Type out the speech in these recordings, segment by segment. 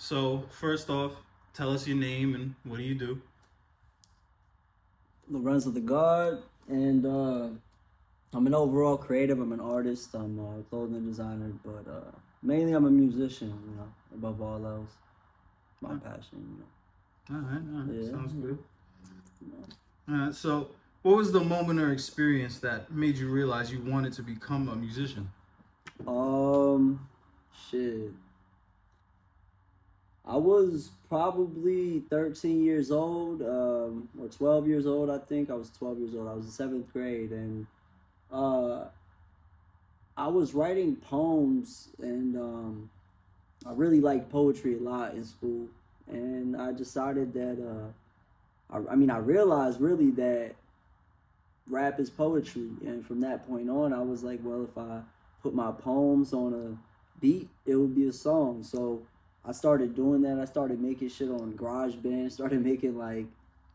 So first off, tell us your name and what do you do? LorenzoTheGawd, and I'm an overall creative. I'm an artist. I'm a clothing designer, but mainly I'm a musician. Above all else, my passion. All right, Yeah, sounds good. you All right, so what was the moment or experience that made you realize you wanted to become a musician? Shit. I was probably 13 years old, or 12 years old. I think I was 12 years old. I was in seventh grade, and uh, I was writing poems, and I really liked poetry a lot in school. And I decided that, I realized really that rap is poetry. And from that point on, I was like, well, if I put my poems on a beat, it would be a song. So I started doing that. I started making shit on GarageBand, started making like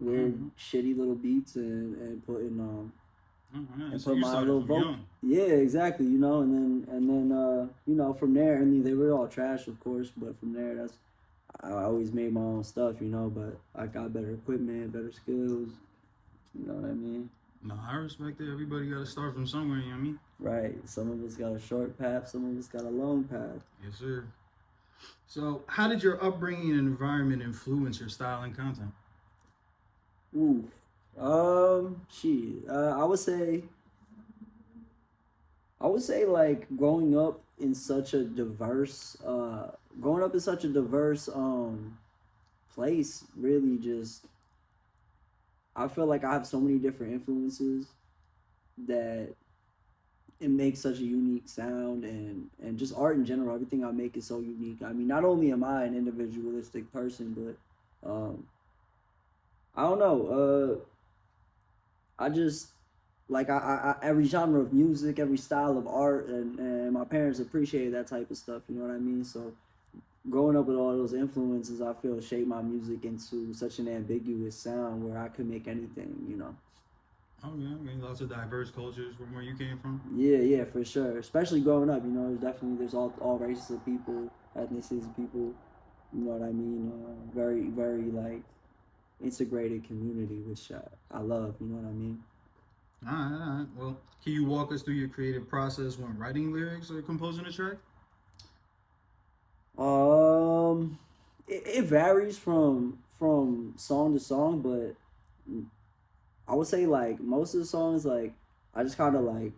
weird, shitty little beats and putting and So put you my started little from vocal. young. Yeah, exactly. And then from there, I mean, they were all trash, of course, but from there, I always made my own stuff, but I got better equipment, better skills. You know what I mean? No, I respect it. Everybody got to start from somewhere, you know what I mean? Right. Some of us got a short path, some of us got a long path. Yes, sir. So how did your upbringing and environment influence your style and content? Ooh. Shit. I would say like growing up in such a diverse place really just I feel like I have so many different influences that it makes such a unique sound, and just art in general, everything I make is so unique. I mean, not only am I an individualistic person, but I don't know, I just like every genre of music, every style of art, and my parents appreciated that type of stuff. You know what I mean? So growing up with all those influences, I feel shaped my music into such an ambiguous sound where I could make anything. Oh yeah, I mean lots of diverse cultures from where you came from. Yeah, for sure. Especially growing up, there's all races of people, ethnicities of people. You know what I mean? Very, very like integrated community, which I love. You know what I mean? All right. Well, can you walk us through your creative process when writing lyrics or composing a track? It varies from song to song, but I would say like most of the songs, like I just kind of like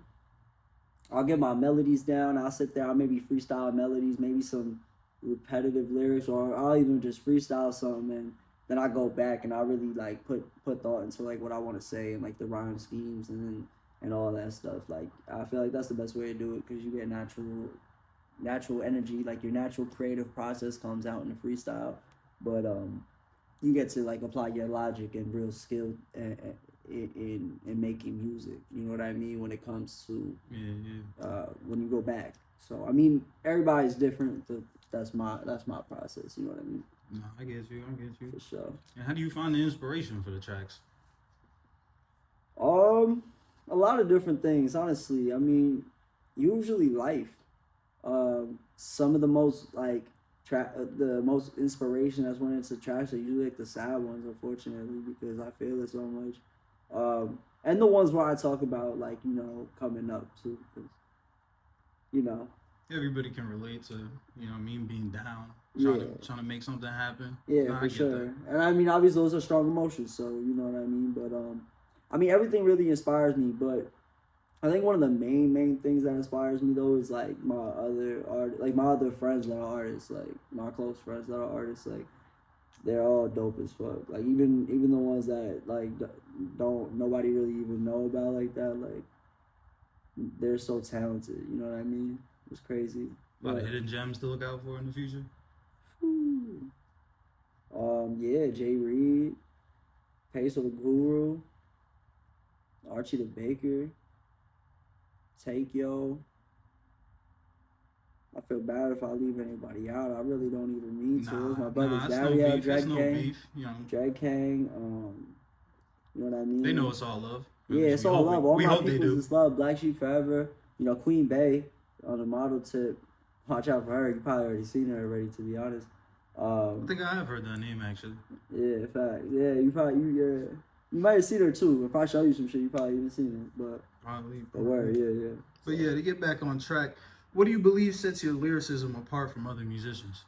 I'll get my melodies down. I'll sit there. I'll maybe freestyle melodies, maybe some repetitive lyrics, or I'll even just freestyle something, and then I go back and I really like put thought into like what I want to say and like the rhyme schemes and all that stuff. Like I feel like that's the best way to do it because you get natural energy, like your natural creative process comes out in the freestyle, but you get to like apply your logic and real skill in making music. You know what I mean? When it comes to when you go back. So I mean, everybody's different. But that's my process. You know what I mean? No, I get you. For sure. And how do you find the inspiration for the tracks? A lot of different things. Honestly, I mean, usually life. Some of the most like the most inspiration that's went into tracks are usually like the sad ones, unfortunately, because I feel it so much. And the ones where I talk about like coming up too, because you know. Everybody can relate to me being down, trying to make something happen. Yeah, no, for sure. And I mean, obviously those are strong emotions, so you know what I mean. But I mean, everything really inspires me, but I think one of the main things that inspires me though is like my other friends that are artists, like my close friends that are artists, like they're all dope as fuck. Like even the ones that like don't nobody really even know about like that, like they're so talented. You know what I mean? It's crazy. A lot of hidden gems to look out for in the future. Yeah, Jay Reed, Peso the Guru, Archie the Baker. Take Yo. I feel bad if I leave anybody out. I really don't even mean to. It was my brothers Daria, Drag Kang. You know what I mean? They know it's all love. Yeah, it's all love. All my people just love BlackSheepForever. Queen Bey on the model tip. Watch out for her. You probably already seen her already, to be honest. I think I have heard that name actually. Yeah, fact. Yeah, you might have seen her too. If I show you some shit, you probably even seen it. Probably. But word, yeah. But yeah, to get back on track, what do you believe sets your lyricism apart from other musicians?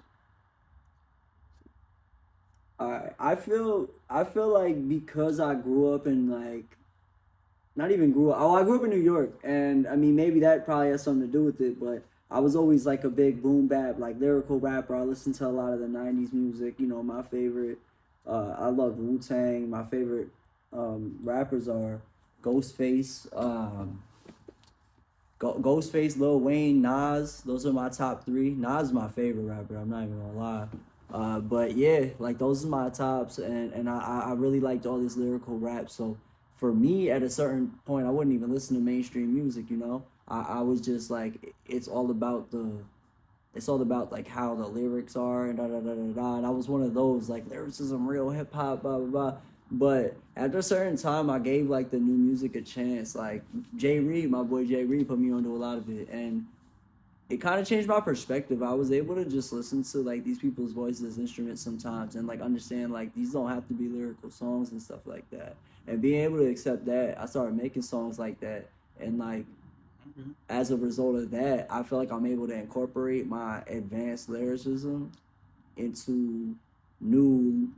I feel like because I grew up in like not even grew up. Oh, I grew up in New York, and I mean maybe that probably has something to do with it. But I was always like a big boom bap, like lyrical rapper. I listened to a lot of the '90s music. You know, my favorite. I love Wu Tang. My favorite rappers are Ghostface, Ghostface, Lil Wayne, Nas. Those are my top three. Nas is my favorite rapper. I'm not even gonna lie. But yeah, like those are my tops, and I really liked all this lyrical rap. So for me, at a certain point, I wouldn't even listen to mainstream music. You know, I was just like, it's all about like how the lyrics are and da da da da da. And I was one of those like lyricism, real hip hop, blah blah blah. But at a certain time, I gave like the new music a chance. Like Jay Reed, my boy Jay Reed, put me onto a lot of it, and it kind of changed my perspective. I was able to just listen to like these people's voices, instruments sometimes, and like understand like these don't have to be lyrical songs and stuff like that. And being able to accept that, I started making songs like that, and like as a result of that, I feel like I'm able to incorporate my advanced lyricism into new,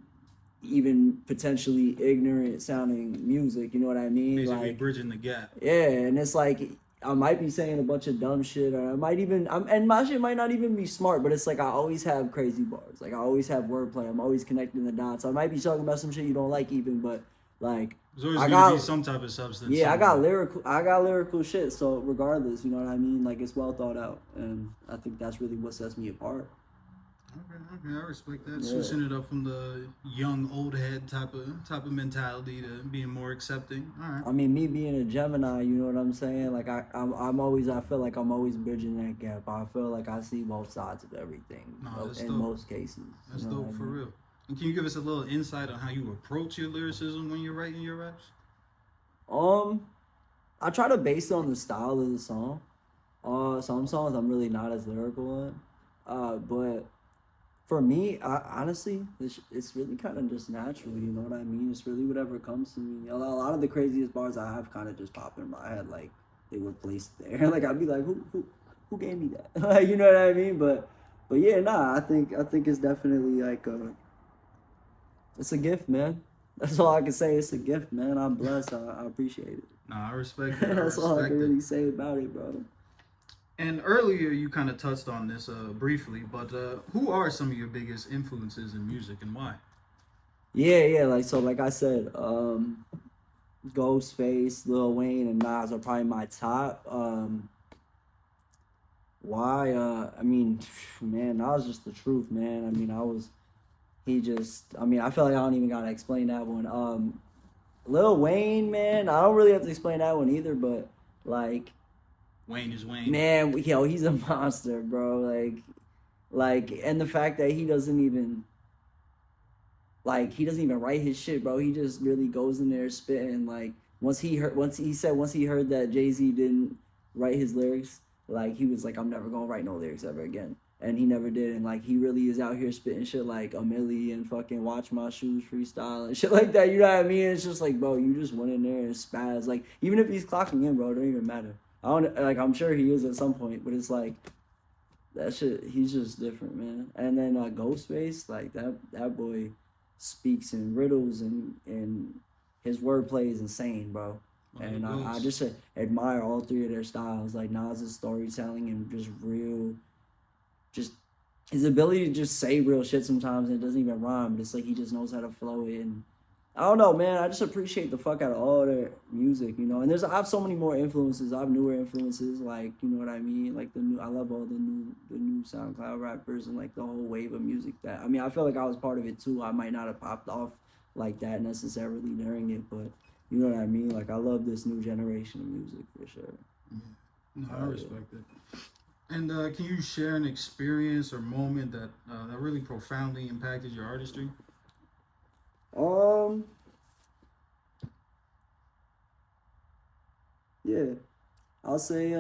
even potentially ignorant sounding music. You know what I mean? Basically, like bridging the gap. Yeah, and it's like I might be saying a bunch of dumb shit, or I might even, and my shit might not even be smart, but it's like I always have crazy bars. Like I always have wordplay. I'm always connecting the dots. I might be talking about some shit you don't like even, but like there's always gonna be some type of substance. Yeah, I got lyrical shit. So regardless, you know what I mean? Like it's well thought out, and I think that's really what sets me apart. Okay, I respect that. Yeah. Switching it up from the young old head type of mentality to being more accepting. All right. I mean, me being a Gemini, you know what I'm saying? Like I'm always, I feel like I'm always bridging that gap. I feel like I see both sides of everything in most cases. That's dope for real. And can you give us a little insight on how you approach your lyricism when you're writing your raps? I try to base it on the style of the song. Some songs I'm really not as lyrical in. But for me, honestly, it's really kind of just natural, you know what I mean? It's really whatever comes to me. A lot of the craziest bars I have kind of just pop in my head, like they were placed there. Like I'd be like, who gave me that? You know what I mean? But yeah, nah, I think it's definitely like it's a gift, man. That's all I can say. It's a gift, man. I'm blessed. I appreciate it. Nah, I respect it. That's all I can really say about it, bro. And earlier you kind of touched on this briefly, but who are some of your biggest influences in music and why? Yeah, like I said, Ghostface, Lil Wayne, and Nas are probably my top. Why? I mean, man, Nas just the truth, man. I mean, I feel like I don't even gotta explain that one. Lil Wayne, man, I don't really have to explain that one either, but like, Wayne is Wayne. Man, he's a monster, bro. Like, and the fact that he doesn't even write his shit, bro. He just really goes in there spitting. Like, once he heard that Jay-Z didn't write his lyrics, like he was like, I'm never gonna write no lyrics ever again. And he never did. And like, he really is out here spitting shit like a Millie and fucking Watch My Shoes freestyle and shit like that. You know what I mean? It's just like, bro, you just went in there and spaz. Like, even if he's clocking in, bro, it don't even matter. I'm sure he is at some point, but it's like that shit. He's just different, man. And then Ghostface, like that boy speaks in riddles and his wordplay is insane, bro. And I just admire all three of their styles, like Nas's storytelling and just his ability to just say real shit sometimes and it doesn't even rhyme. It's like he just knows how to flow it. And I don't know, man. I just appreciate the fuck out of all their music, you know. And I have so many more influences. I have newer influences, like, you know what I mean. Like I love all the new SoundCloud rappers and like the whole wave of music that. I mean, I feel like I was part of it too. I might not have popped off like that necessarily during it, but you know what I mean. Like I love this new generation of music for sure. No, I respect it. And can you share an experience or moment that really profoundly impacted your artistry? Yeah, I'll say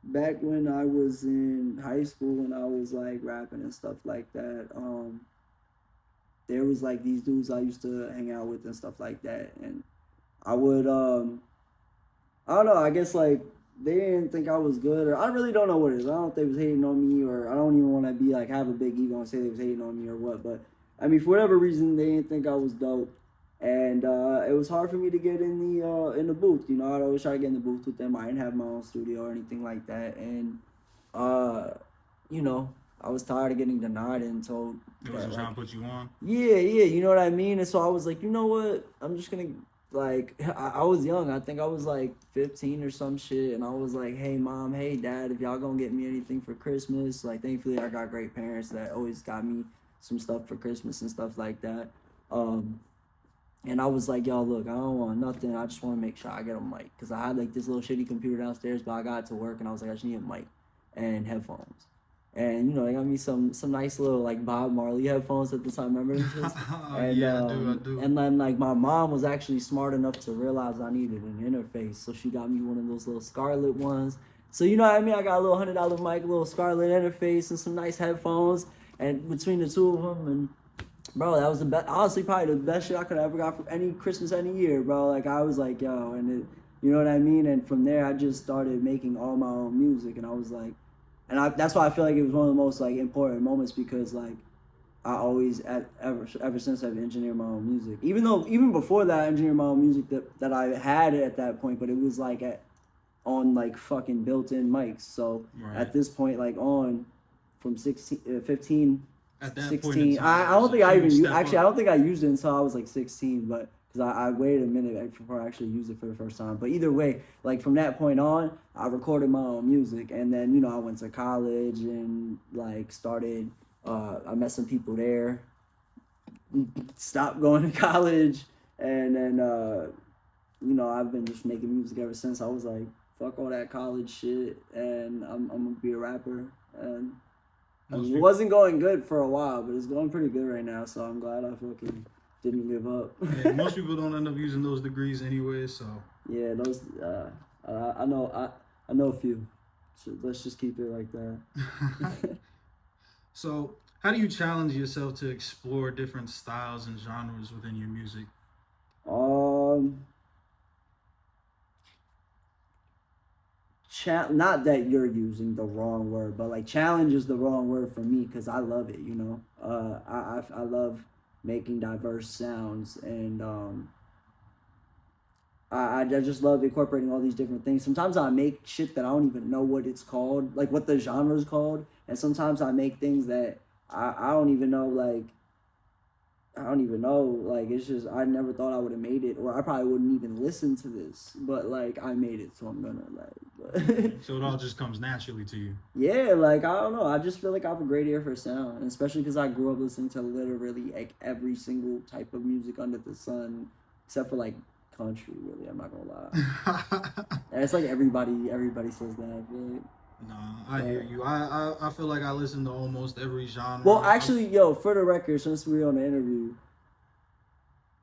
back when I was in high school and I was like rapping and stuff like that, there was like these dudes I used to hang out with and stuff like that, and I would I don't know, I guess like they didn't think I was good, or I really don't know what it is. I don't know if they was hating on me, or I don't even want to be like have a big ego and say they was hating on me or what, but I mean for whatever reason they didn't think I was dope. And it was hard for me to get in the booth. You know, I'd always try to get in the booth with them. I didn't have my own studio or anything like that, and uh, you know, I was tired of getting denied and told. It wasn't trying to put you on. Yeah, yeah, you know what I mean. And so I was like, you know what? I'm just gonna like. I was young. I think I was like 15 or some shit, and I was like, hey mom, hey dad, if y'all gonna get me anything for Christmas, like thankfully I got great parents that always got me some stuff for Christmas and stuff like that. And I was like, yo, look, I don't want nothing. I just want to make sure I get a mic. Because I had like this little shitty computer downstairs, but I got it to work. And I was like, I just need a mic and headphones. And, you know, they got me some nice little like Bob Marley headphones at the time. Remember this? And, yeah, I do. And then like my mom was actually smart enough to realize I needed an interface. So she got me one of those little Scarlett ones. So, you know what I mean? I got a little $100 mic, a little Scarlett interface, and some nice headphones. And between the two of them, and bro, that was the best. Honestly, probably the best shit I could have ever got for any Christmas any year, bro. Like I was like, yo, and it, you know what I mean. And from there, I just started making all my own music, and I was like, that's why I feel like it was one of the most like important moments because like I always ever since I've engineered my own music. Even before that, I engineered my own music that I had at that point, but it was like on like fucking built-in mics. So at this point, like on from 15. At that 16. point in time, I don't think I even used, actually I don't think I used it until I was like 16, but because I waited a minute before I actually used it for the first time. But either way, like from that point on, I recorded my own music, and then you know I went to college and like started. I met some people there. Stopped going to college, and then you know I've been just making music ever since. I was like, fuck all that college shit, and I'm gonna be a rapper. And I mean, it wasn't going good for a while, but it's going pretty good right now. So I'm glad I fucking didn't give up. Yeah, most people don't end up using those degrees anyway. So yeah, those I know a few. So let's just keep it like that. So how do you challenge yourself to explore different styles and genres within your music? Not that you're using the wrong word, but like challenge is the wrong word for me because I love it, you know. I love making diverse sounds, and I just love incorporating all these different things. Sometimes I make shit that I don't even know what it's called, like what the genre is called, and sometimes I make things that I don't even know, like it's just I never thought I would have made it, or I probably wouldn't even listen to this, but like I made it, so I'm gonna like. So it all just comes naturally to you. Yeah, like I don't know, I just feel like I have a great ear for sound, and especially because I grew up listening to literally like every single type of music under the sun, except for like country. Really, I'm not gonna lie. And it's like everybody says that. I feel like. No, I hear you. I feel like I listen to almost every genre. Well, actually, yo, for the record, since we're on the interview,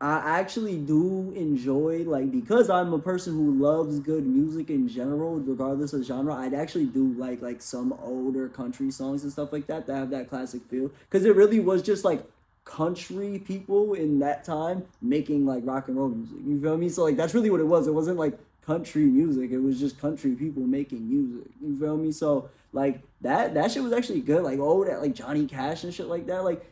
I actually do enjoy, like, because I'm a person who loves good music in general, regardless of genre, I'd actually do like some older country songs and stuff like that have that classic feel. Because it really was just like country people in that time making like rock and roll music. You feel me? So like that's really what it was. It wasn't like country music. It was just country people making music. You feel me? So like that shit was actually good. Like that like Johnny Cash and shit like that. Like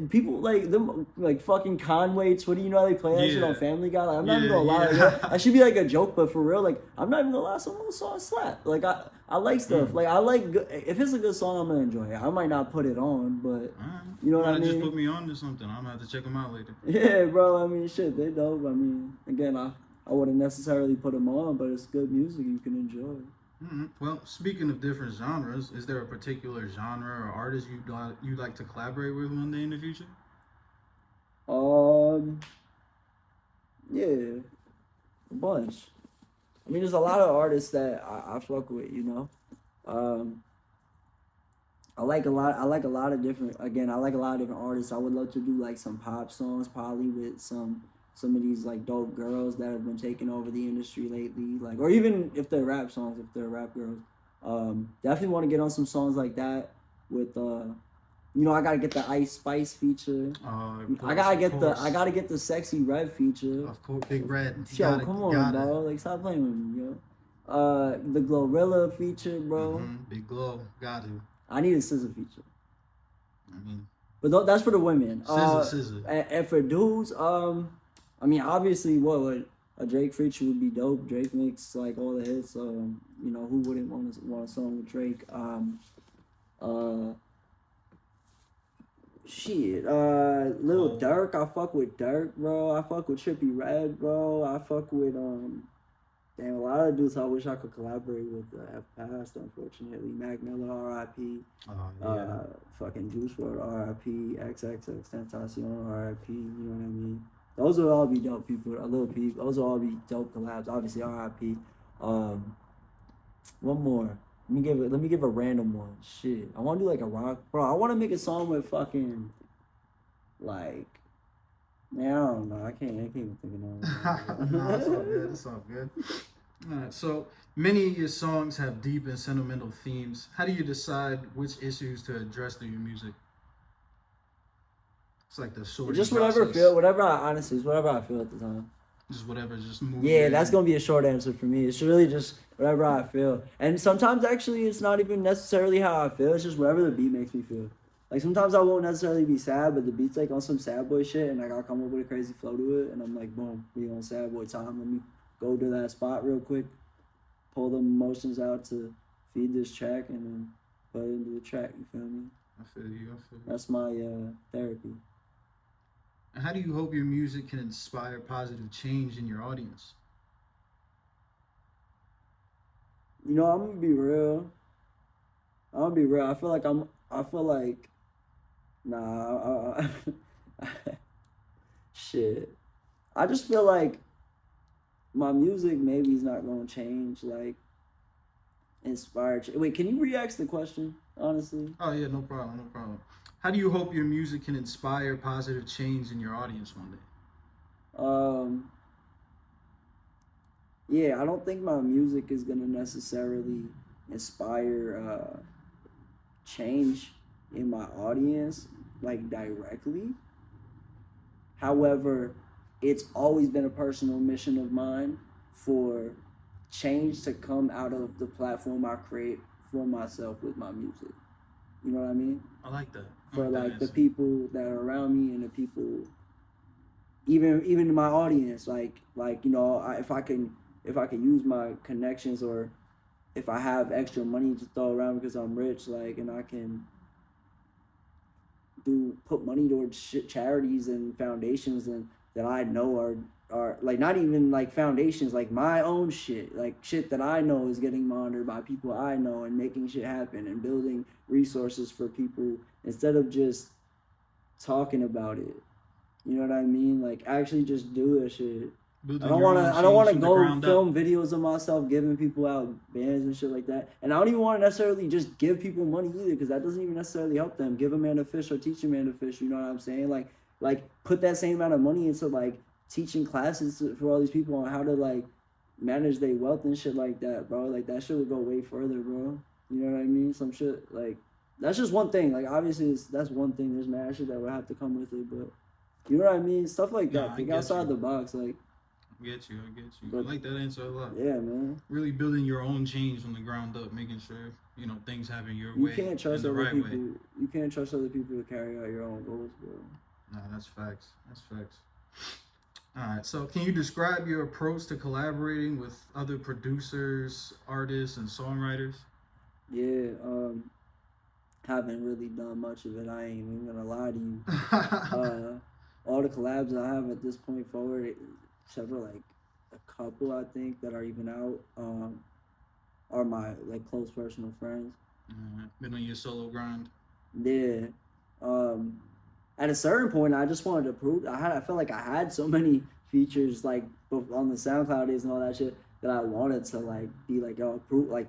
people like them like fucking Conway, Twitter. You know how they play that shit on Family Guy. Like I'm not even gonna lie. Like, that should be like a joke, but for real, like I'm not even gonna lie. Some of those songs slap. Like I like stuff. Like I like if it's a good song, I'm gonna enjoy it. I might not put it on, but you know what I mean. Just put me on to something. I'm gonna have to check them out later. Yeah, bro. I mean, shit, they dope. I mean, again, I wouldn't necessarily put them on, but it's good music you can enjoy. Mm-hmm. Well, speaking of different genres, is there a particular genre or artist you'd like to collaborate with one day in the future? Yeah, a bunch. I mean, there's a lot of artists that I fuck with, you know. I like a lot of different artists. I would love to do like some pop songs, probably with some of these like dope girls that have been taking over the industry lately, like, or even if they're rap songs, if they're rap girls. Definitely want to get on some songs like that with I gotta get the Ice Spice feature. I gotta get the Sexy Red feature. Of course, Big Red. Yo, come on, bro. Like, stop playing with me, yo. The Glorilla feature, bro. Big Glow, got to. I need a SZA feature. I mean, but that's for the women. SZA. And for dudes, I mean, obviously, a Drake feature would be dope. Drake makes like all the hits. Who wouldn't want a song with Drake? Lil Durk. I fuck with Durk, bro. I fuck with Trippie Redd, bro. I fuck with damn, a lot of dudes I wish I could collaborate with have passed, unfortunately. Mac Miller, R.I.P. Fucking Juice WRLD, R.I.P. XXX Tentacion, R.I.P. You know what I mean? Those would all be dope people. A Lil Peep. Those would all be dope collabs. Obviously, R.I.P. One more. Let me give a random one. Shit, I want to do like a rock, bro. I want to make a song with fucking, like, man, I don't know. I can't even think of that. No, it's all good. It's all good. All right. So many of your songs have deep and sentimental themes. How do you decide which issues to address through your music? It's like the sort. Just whatever I feel at the time. Just whatever, just move. Yeah, that's gonna be a short answer for me. It's really just whatever I feel. And sometimes actually it's not even necessarily how I feel, it's just whatever the beat makes me feel. Like sometimes I won't necessarily be sad, but the beat's like on some sad boy shit and I gotta come up with a crazy flow to it and I'm like, boom, we on sad boy time. Let me go to that spot real quick, pull the emotions out to feed this track and then put it into the track, you feel me? I feel you. That's my therapy. And how do you hope your music can inspire positive change in your audience? I'm gonna be real. I feel like shit. I just feel like my music maybe is not gonna change, like inspire. Wait, can you re-ask the question, honestly? Oh yeah, no problem. How do you hope your music can inspire positive change in your audience one day? Yeah, I don't think my music is gonna necessarily inspire change in my audience, like directly. However, it's always been a personal mission of mine for change to come out of the platform I create for myself with my music. You know what I mean? I like that. For like the people that are around me and the people, even my audience, if I can use my connections or if I have extra money to throw around because I'm rich, and I can put money towards charities and foundations and that I know are like not even like foundations, like my own shit, like shit that I know is getting monitored by people I know and making shit happen and building resources for people instead of just talking about it. You know what I mean? Like actually just do that shit. I don't want to go film videos of myself giving people out bands and shit like that. And I don't even want to necessarily just give people money either because that doesn't even necessarily help them. Give a man a fish or teach a man to fish. You know what I'm saying? Like put that same amount of money into like teaching classes for all these people on how to like manage their wealth and shit like that, bro. Like that shit would go way further, bro. You know what I mean? Some shit like that's just one thing. Like obviously that's one thing. There's mad shit that would have to come with it, but you know what I mean? Stuff like that. Think outside the box, like. I get you. I like that answer a lot. Yeah, man. Really building your own change from the ground up, making sure, things happen your way. You can't trust other people. You can't trust other people to carry out your own goals, bro. Nah, that's facts. All right, so can you describe your approach to collaborating with other producers, artists, and songwriters? Yeah, haven't really done much of it. I ain't even gonna lie to you. All the collabs I have at this point forward, except for like a couple I think that are even out, are my like close personal friends. Been on your solo grind. Yeah. At a certain point, I just wanted to prove. I felt like I had so many features like on the SoundCloud days and all that shit that I wanted to like be like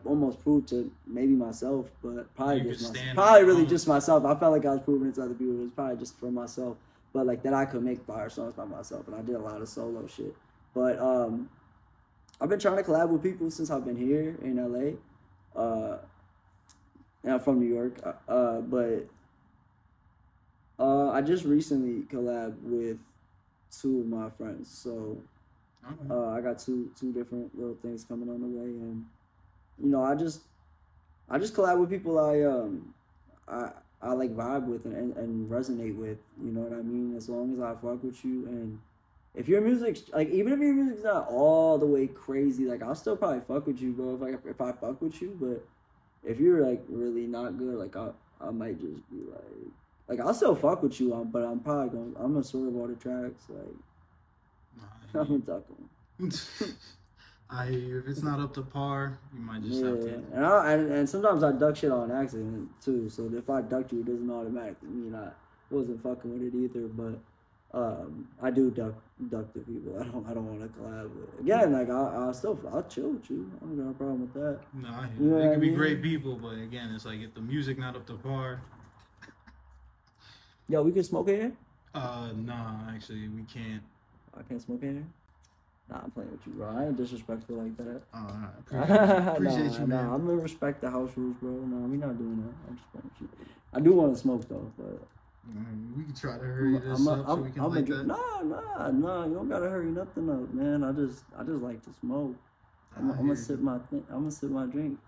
almost prove to maybe myself, but probably just myself. I felt like I was proving it to other people. It was probably just for myself. But like that I could make fire songs by myself, and I did a lot of solo shit. But I've been trying to collab with people since I've been here in LA. And I'm from New York, but I just recently collabed with two of my friends, so I got two different little things coming on the way, and you know, I just collab with people I like vibe with and resonate with. You know what I mean? As long as I fuck with you, and if your music, like, even if your music's not all the way crazy, like, I'll still probably fuck with you, bro. If I fuck with you, but if you're like really not good, like, I might just be like I'll still fuck with you, but I'm gonna swerve all the tracks, like, I'm gonna duck them. I hear you. If it's not up to par, you might just have to. And sometimes I duck shit on accident too. So if I ducked you, it doesn't automatically mean I wasn't fucking with it either. But I do duck the people I don't want to collab with. Again, like I'll chill with you. I don't got a problem with that. No, I hear you. They could be great people, but again, it's like if the music not up to par. Yo, we can smoke in here? Nah, actually, we can't. I can't smoke in here? Nah, I'm playing with you, bro. I ain't disrespectful like that. Appreciate you, man. I'm gonna respect the house rules, bro. Nah, we not doing that. I'm just playing with you. I do want to smoke though, but we can try to hurry this up so we can light that. Nah. You don't gotta hurry nothing up, man. I just like to smoke. I'm gonna sip my drink.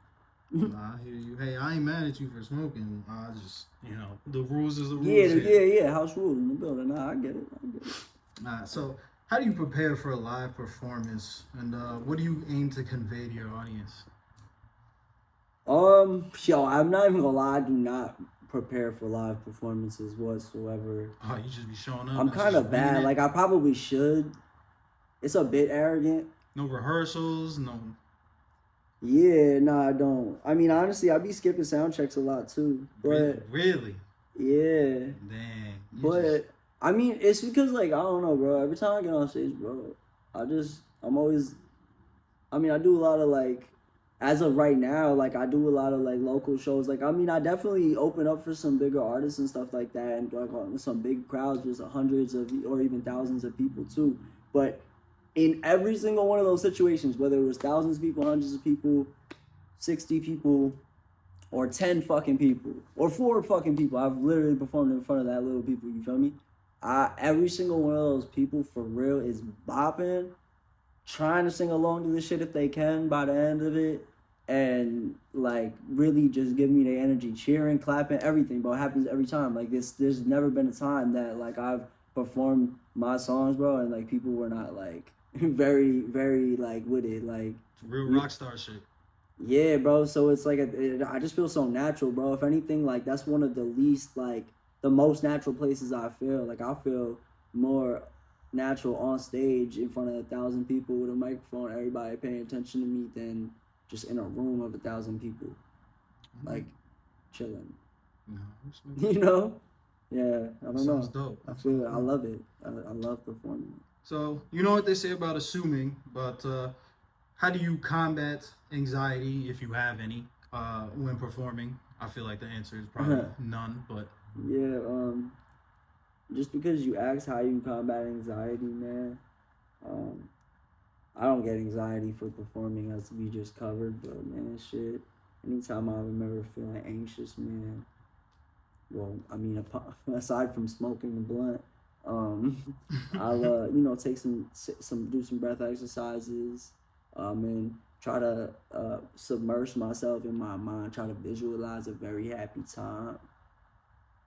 Nah, I hear you. Hey, I ain't mad at you for smoking. I just, the rules is the rules. Yeah. House rules in the building. Nah, I get it. Alright, so how do you prepare for a live performance, and what do you aim to convey to your audience? Yo, I'm not even gonna lie. I do not prepare for live performances whatsoever. Oh, you just be showing up? I'm kind of bad. Like, I probably should. It's a bit arrogant. No rehearsals, no. Yeah, no, I don't. I mean, honestly, I be skipping sound checks a lot too. But really? Yeah. Dang. But I mean, it's because, like, I don't know, bro. Every time I get on stage, bro, I do a lot of, like, as of right now, like, I do a lot of, like, local shows. Like, I mean, I definitely open up for some bigger artists and stuff like that, and like some big crowds, just hundreds of or even thousands of people too. But in every single one of those situations, whether it was thousands of people, hundreds of people, 60 people, or 10 fucking people, or 4 fucking people, I've literally performed in front of that little people, you feel me? Every single one of those people, for real, is bopping, trying to sing along to this shit if they can by the end of it, and, like, really just giving me their energy, cheering, clapping, everything, bro. It happens every time. Like, there's never been a time that, like, I've performed my songs, bro, and, like, people were not, like, very, very, like, with it, like, it's real rock star shit. Yeah, bro. So it's like I just feel so natural, bro. If anything, like, that's one of the least, like, the most natural places I feel. Like, I feel more natural on stage in front of 1,000 people with a microphone, everybody paying attention to me, than just in a room of 1,000 people, like, chilling. You know? Yeah, I don't know. Sounds dope. I feel it. I love it. I love performing. So, you know what they say about assuming, but how do you combat anxiety, if you have any, when performing? I feel like the answer is probably none, but... Yeah, just because you ask how you combat anxiety, man, I don't get anxiety for performing, as we just covered, but, man, shit, anytime I remember feeling anxious, man, well, I mean, aside from smoking the blunt, I'll take do some breath exercises, and try to submerge myself in my mind, try to visualize a very happy time,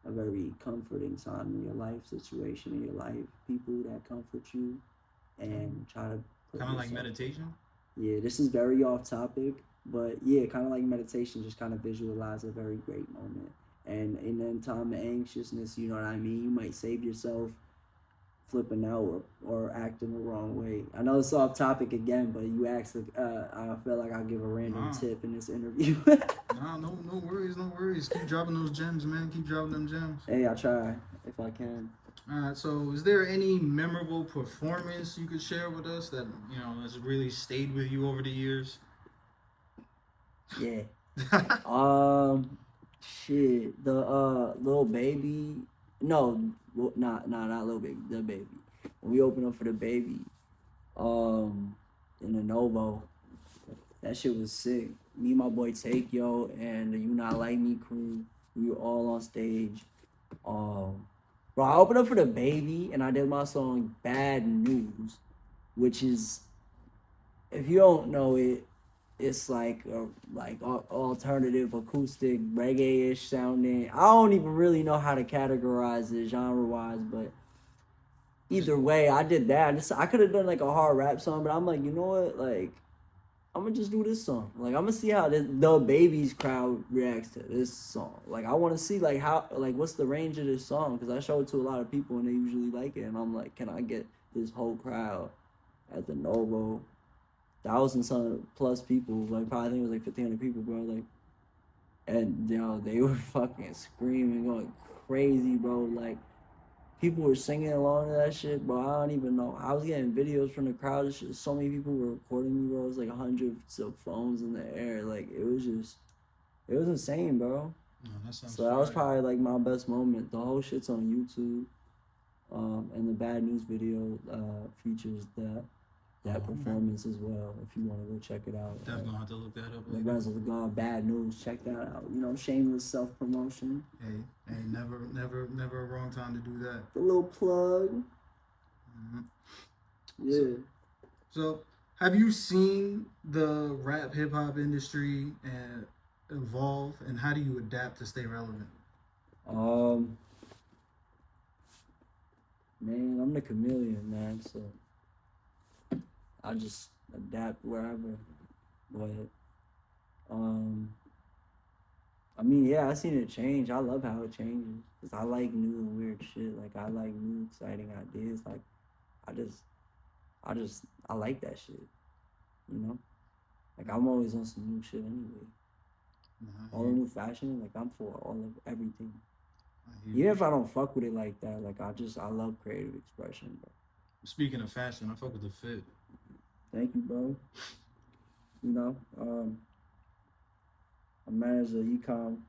a very comforting time in your life, situation in your life, people that comfort you, and try to kind of like meditation. Yeah, this is very off topic, but yeah, kind of like meditation. Just kind of visualize a very great moment. And in that time of anxiousness, you know what I mean, you might save yourself flipping out or acting the wrong way. I know it's off topic again, but you asked, I feel like I'll give a random tip in this interview. No worries. Keep dropping those gems, man. Keep dropping them gems. Hey, I try if I can. Alright, so is there any memorable performance you could share with us that, has really stayed with you over the years? Yeah. Shit. The Lil Baby. No, not Lil Baby. The Baby. When we opened up for the Baby, in the Novo, that shit was sick. me and my boy Take Yo and the You Not Like Me crew. We were all on stage. Bro, I opened up for the Baby and I did my song Bad News, which is, if you don't know it, it's like alternative acoustic reggae-ish sounding. I don't even really know how to categorize it genre-wise, but either way, I did that. I could have done like a hard rap song, but I'm like, you know what? Like, I'm gonna just do this song. Like, I'm gonna see how the Baby's crowd reacts to this song. Like, I want to see like how, like, what's the range of this song? Because I show it to a lot of people and they usually like it, and I'm like, can I get this whole crowd at the Novo? 1,000 plus people, like probably I think it was like 1,500 people, bro. Like, and they were fucking screaming, going crazy, bro. Like, people were singing along to that shit, bro. I don't even know. I was getting videos from the crowd and shit. So many people were recording me, bro. It was like hundreds of phones in the air. Like, it was insane, bro. No, that sounds so that was probably like my best moment. The whole shit's on YouTube. And the Bad News video features that performance as well. If you want to go check it out, definitely gonna have to look that up. LorenzoTheGawd, Bad News. Check that out. Shameless self promotion. Hey, never a wrong time to do that. A little plug. Mm-hmm. Yeah. So, have you seen the rap hip hop industry and evolve, and how do you adapt to stay relevant? Man, I'm the chameleon, man. So I just adapt wherever. But I mean, yeah, I seen it change. I love how it changes because I like new and weird shit. Like, I like new exciting ideas. Like, I like that shit. Like, I'm always on some new shit anyway. All the new fashion, like, I'm for all of everything. Even if I don't fuck with it like that, like, I love creative expression, bro. Speaking of fashion, I fuck with the fit. Thank you, bro. I manage a e-com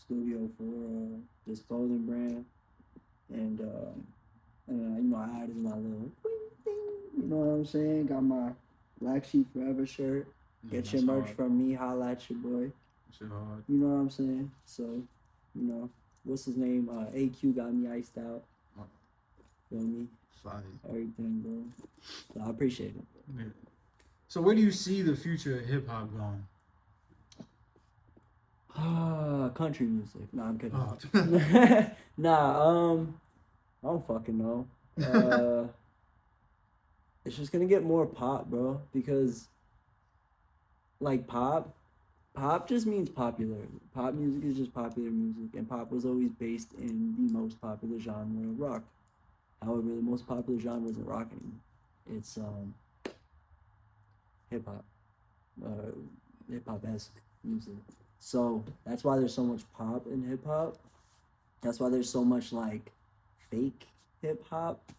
studio for this clothing brand, and I added my little thing. You know what I'm saying? Got my BlackSheepForever shirt. Get your merch from me. Holla at your boy. Shit hard. You know what I'm saying? So, what's his name? AQ got me iced out. Feel me? Fire. Everything, bro. So I appreciate it. Yeah. So where do you see the future of hip hop going? Country music. Nah, I'm kidding. Oh. Nah, I don't fucking know. It's just gonna get more pop, bro. Because, like, pop just means popular. Pop music is just popular music, and pop was always based in the most popular genre, rock. However, the most popular genre isn't rock anymore. It's hip hop, hip hop-esque music. So that's why there's so much pop in hip hop. That's why there's so much like fake hip hop.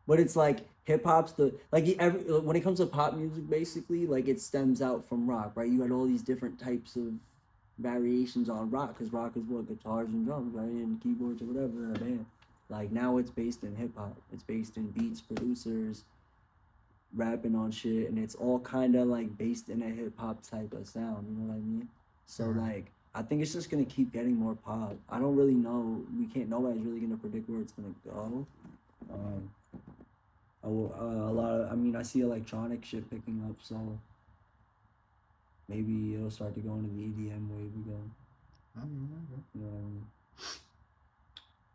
But it's like hip hop's when it comes to pop music, basically, like, it stems out from rock, right? You had all these different types of variations on rock, because rock is what, guitars and drums, right, and keyboards or whatever in a band. Like, now it's based in hip hop. It's based in beats, producers, rapping on shit, and it's all kind of like based in a hip hop type of sound. You know what I mean? So like, I think it's just gonna keep getting more pop. I don't really know. Nobody's really gonna predict where it's gonna go. I see electronic shit picking up, so maybe it'll start to go into the EDM wave again. You know what I mean?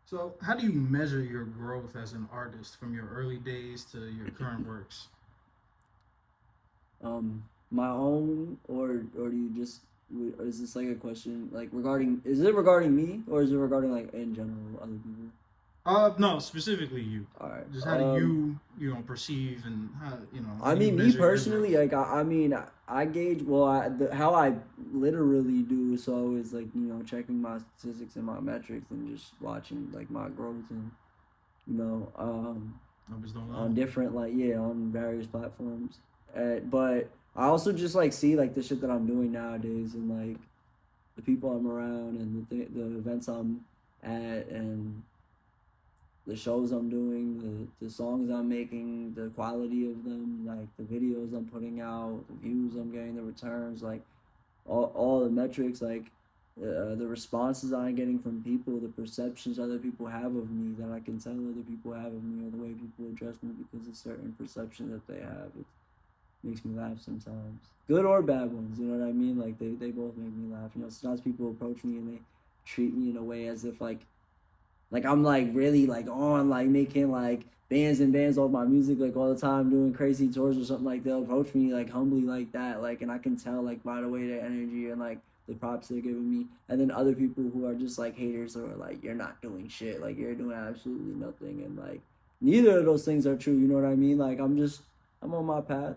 So, how do you measure your growth as an artist from your early days to your current works? My own, or do you just, is this like a question like is it regarding me, or is it regarding like in general other people? No, specificely you. All right. Just how do you perceive, and how I mean, me personally, like I gauge how I literally do so is like checking my statistics and my metrics and just watching like my growth and on different on various platforms. But I also just like see like the shit that I'm doing nowadays and like the people I'm around and the events I'm at, and the shows I'm doing, the songs I'm making, the quality of them, like the videos I'm putting out, the views I'm getting, the returns, like all the metrics, like the responses I'm getting from people, the perceptions other people have of me that I can tell other people have of me, or the way people address me because of certain perception that they have. It makes me laugh sometimes. Good or bad ones, you know what I mean? Like they both make me laugh. You know, sometimes people approach me and they treat me in a way as if like I'm like really like on like making like bands and bands off my music like all the time, doing crazy tours or something. Like they'll approach me like humbly like that, like, and I can tell like by the way their energy and like the props they're giving me. And then other people who are just like haters or like you're not doing shit, like you're doing absolutely nothing, and like neither of those things are true. You know what I mean? Like I'm on my path.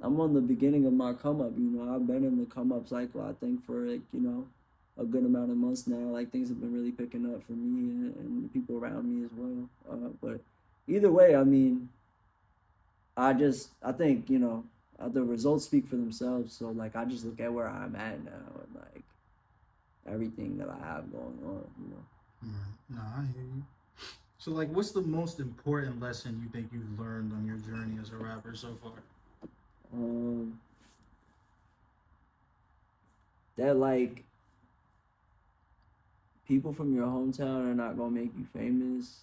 I'm on the beginning of my come up. You know, I've been in the come up cycle. I think for like a good amount of months now. Like things have been really picking up for me and the people around me as well. But either way, I mean, I think the results speak for themselves. So like I just look at where I'm at now and like everything that I have going on. Right. No, I hear you. So, like, what's the most important lesson you think you've learned on your journey as a rapper so far? Um, that like people from your hometown are not gonna make you famous,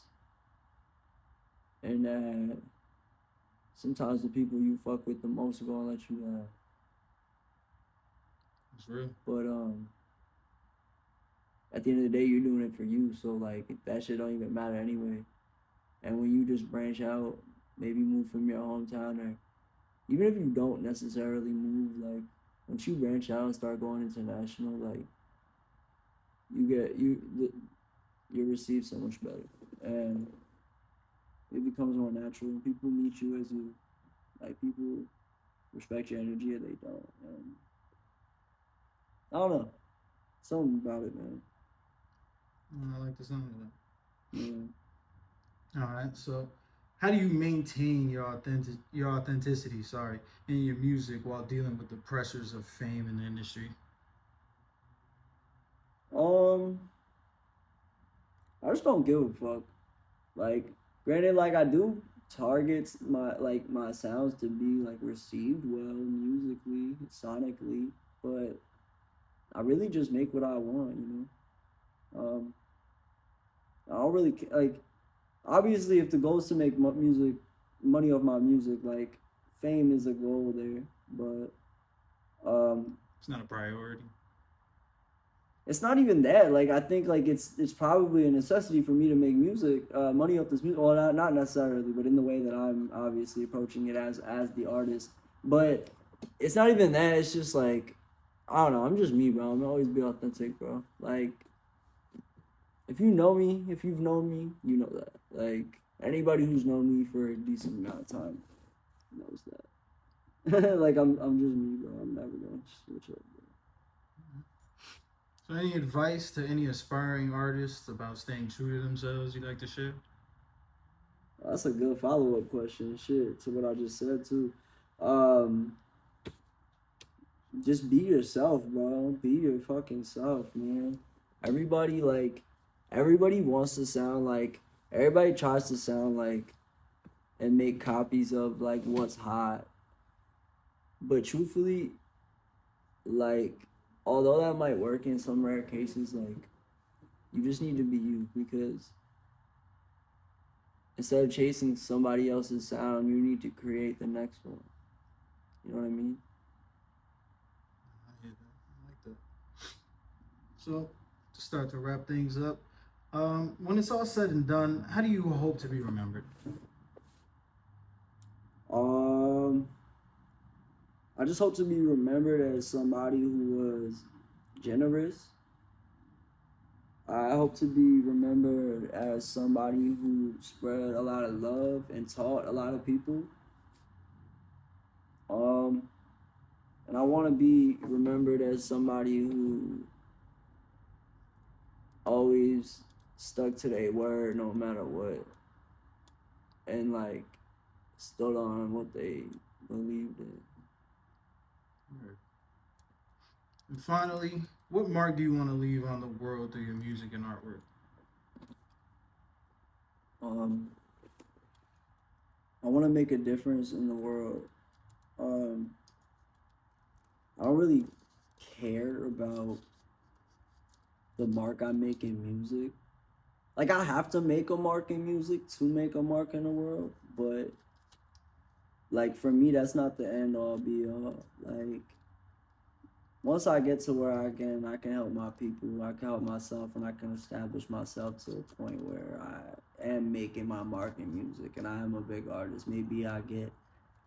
and that sometimes the people you fuck with the most are gonna let you down. It's real. But at the end of the day, you're doing it for you, so like that shit don't even matter anyway. And when you just branch out, maybe move from your hometown, or even if you don't necessarily move, like once you branch out and start going international, like you receive so much better, and it becomes more natural. People meet you as you, like people respect your energy or they don't. And I don't know, something about it, man. I like the sound of that. Yeah. All right. So, how do you maintain your authenticity, sorry, in your music while dealing with the pressures of fame in the industry? Um, I just don't give a fuck. Like, granted, like I do targets my sounds to be like received well musically, sonically, but I really just make what I want, I don't really like. Obviously, if the goal is to make money off my music, like fame is a goal there, but It's not a priority. it's not even that. Like I think like it's probably a necessity for me to make music, money off this music. Well, not necessarily, but in the way that I'm obviously approaching it as the artist. But it's not even that. It's just like I don't know. I'm just me, bro. I'm gonna always be authentic, bro. Like if you know me, if you've known me, you know that. Like anybody who's known me for a decent amount of time knows that. Like I'm just me, bro. I'm never gonna switch up. So, any advice to any aspiring artists about staying true to themselves you'd like to share? That's a good follow-up question. Shit, to what I just said too. Um, just be yourself, bro. Be your fucking self, man. Everybody everybody wants to sound like everybody tries to sound like and make copies of like what's hot. But truthfully, like although that might work in some rare cases, like you just need to be you because instead of chasing somebody else's sound, you need to create the next one. You know what I mean? I hear that. I like that. So, to start to wrap things up, when it's all said and done, how do you hope to be remembered? Um, I just hope to be remembered as somebody who was generous. I hope to be remembered as somebody who spread a lot of love and taught a lot of people. Um, and I want to be remembered as somebody who always stuck to their word no matter what, and like stood on what they believed in. And finally, what mark do you want to leave on the world through your music and artwork? I want to make a difference in the world. I don't really care about the mark I make in music. Like, I have to make a mark in music to make a mark in the world, but like for me, that's not the end all be all. Like, once I get to where I can help my people, I can help myself, and I can establish myself to a point where I am making my mark in music, and I am a big artist. Maybe I get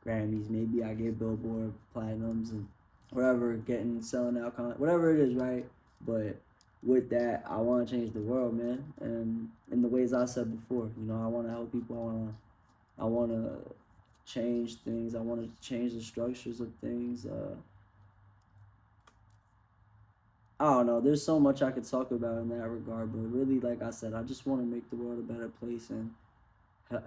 Grammys, maybe I get Billboard Platinums, and whatever, selling out, whatever it is, right? But with that, I want to change the world, man. And in the ways I said before, you know, I want to help people. I want to change things. I want to change the structures of things. I don't know. There's so much I could talk about in that regard, but really, like I said, I just want to make the world a better place and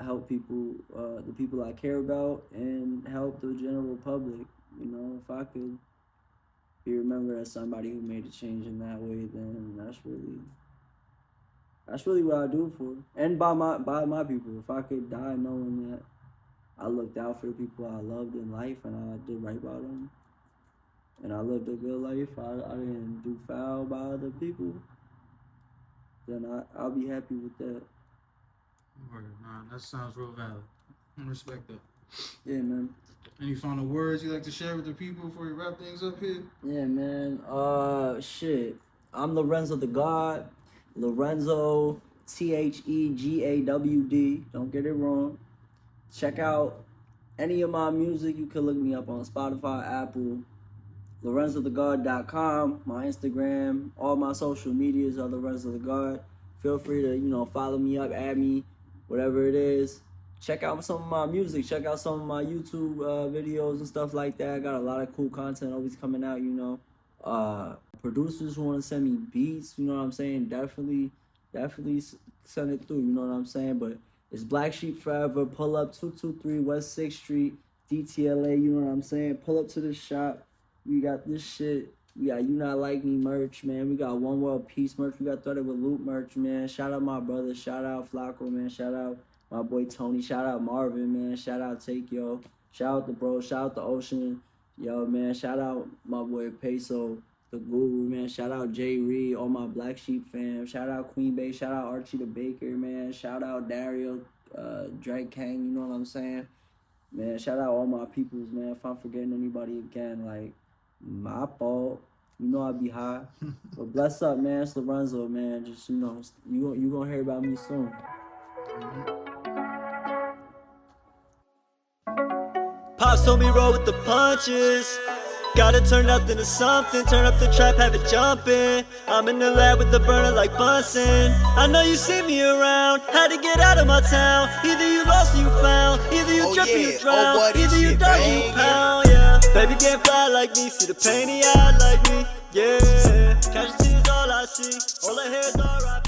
help people, the people I care about, and help the general public. You know, if I could be remembered as somebody who made a change in that way, then that's really what I do it for. And by my people. If I could die knowing that I looked out for the people I loved in life and I did right by them, and I lived a good life, I didn't do foul by other people, then I'll be happy with that. Word, nah, that sounds real valid. I respect that. Yeah, man. Any final words you like to share with the people before we wrap things up here? Yeah, man. Shit. I'm LorenzoTheGawd. Lorenzo, TheGawd. Don't get it wrong. Check out any of my music. You can look me up on Spotify, Apple, LorenzoTheGawd.com, my Instagram, all my social medias are LorenzoTheGawd. Feel free to, you know, follow me up, add me, whatever it is. Check out some of my music. Check out some of my YouTube videos and stuff like that. I got a lot of cool content always coming out, you know. Producers who want to send me beats, you know what I'm saying, definitely send it through, you know what I'm saying. But it's BlackSheepForever. Pull up 223 West 6th Street, DTLA, you know what I'm saying. Pull up to the shop. We got this shit. We got You Not Like Me merch, man. We got One World Peace merch. We got Threaded with Loot merch, man. Shout out my brother. Shout out Flacco, man. Shout out my boy Tony. Shout out Marvin, man. Shout out Take Yo. Shout out the bro. Shout out the Ocean. Yo, man. Shout out my boy Peso, the Guru, man. Shout out Jay Reed, all my Black Sheep fam. Shout out Queen Bay. Shout out Archie the Baker, man. Shout out Dario, Drake Kang, you know what I'm saying? Man, shout out all my peoples, man. If I'm forgetting anybody again, like, my fault. You know I be high. But bless up, man. It's Lorenzo, man. Just, you know, you gonna hear about me soon. Pops told me roll with the punches. Gotta turn nothing to something. Turn up the trap, have it jumping. I'm in the lab with the burner like Bunsen. I know you see me around. Had to get out of my town. Either you lost or you found. Either you jump or you drown. Either you dug or you pound. Yeah, baby can't fly like me. See the pain he had like me. Yeah, casualty is all I see. All I hear is R.I.P.